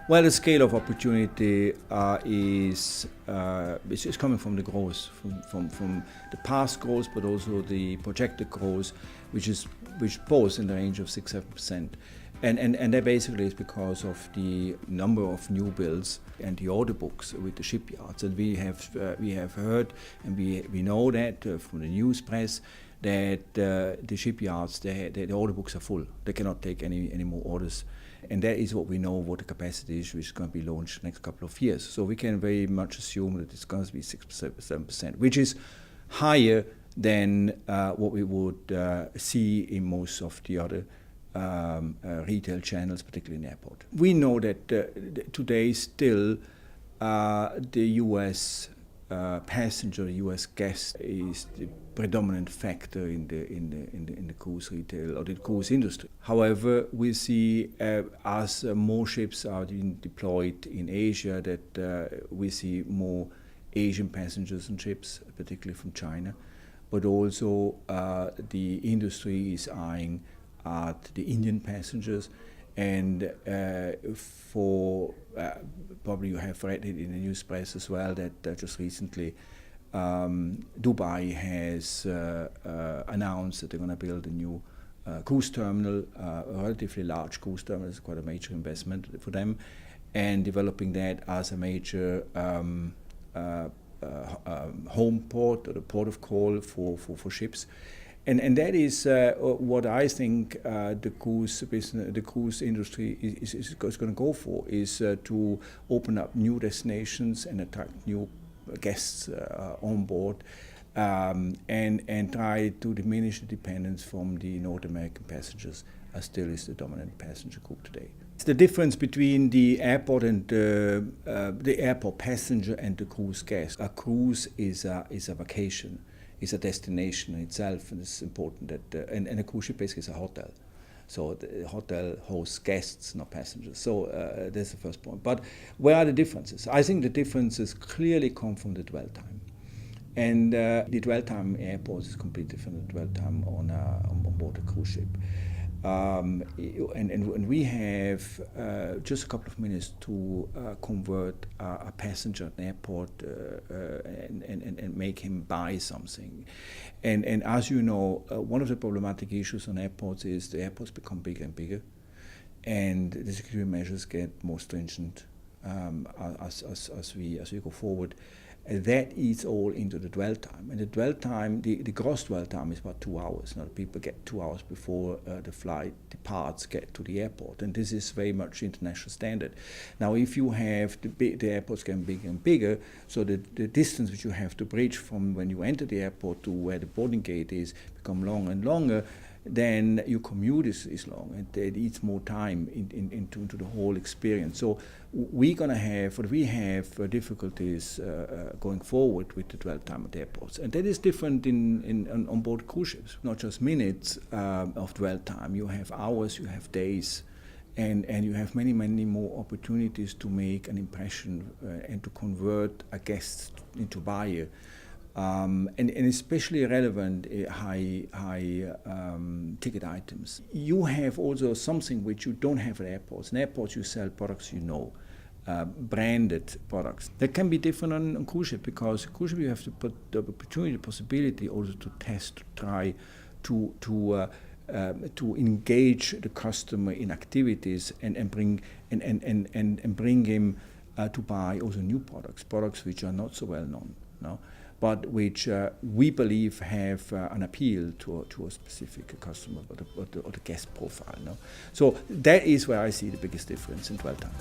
Well, the scale of opportunity is coming from the growth, from the past growth, but also the projected growth, which both in the range of 6-7%, and that basically is because of the number of new builds and the order books with the shipyards. And we have heard and we know that from the news press that the shipyards, the order books are full. They cannot take any more orders. And that is what we know what the capacity is, which is going to be launched next couple of years. So we can very much assume that it's going to be 6-7%, which is higher than what we would see in most of the other retail channels, particularly in airport. We know that today still the U.S. Passenger, US guest is the predominant factor in the cruise retail or the cruise industry. However, we see as more ships are being deployed in Asia that we see more Asian passengers on ships, particularly from China, but also the industry is eyeing at the Indian passengers. And probably you have read it in the news press as well that just recently Dubai has announced that they're going to build a new cruise terminal, a relatively large cruise terminal. It's quite a major investment for them, and developing that as a major home port or the port of call for ships. And that is what I think the cruise business, the cruise industry is going to go for, is to open up new destinations and attract new guests on board, and try to diminish the dependence from the North American passengers, as still is the dominant passenger group today. It's the difference between the airport and the airport passenger and the cruise guest. A cruise is a vacation. It's a destination in itself, and it's important that and a cruise ship basically is a hotel. So the hotel hosts guests, not passengers. So that's the first point. But where are the differences? I think the differences clearly come from the dwell time. And the dwell time in airports is completely different than the dwell time on board a cruise ship. And we have just a couple of minutes to convert a passenger at an airport and make him buy something. And as you know, one of the problematic issues on airports is the airports become bigger and bigger, and the security measures get more stringent as we go forward. That eats all into the dwell time. And the dwell time, the gross dwell time is about 2 hours. Now, people get 2 hours before the flight departs, get to the airport. And this is very much international standard. Now, if you have the airports getting bigger and bigger, so the distance which you have to bridge from when you enter the airport to where the boarding gate is become longer and longer, then your commute is long, and it eats more time into the whole experience. So we have difficulties going forward with the dwell time at airports, and that is different on board cruise ships. Not just minutes of dwell time. You have hours, you have days, and you have many more opportunities to make an impression and to convert a guest into buyer. And especially relevant high ticket items. You have also something which you don't have at airports. In airports you sell products branded products. That can be different on cruise ship, because cruise ship you have to put the opportunity, the possibility also to test, to try, to engage the customer in activities and bring him to buy also new products which are not so well known. No? But which we believe have an appeal to a specific customer or the guest profile. No? So that is where I see the biggest difference in dwell time.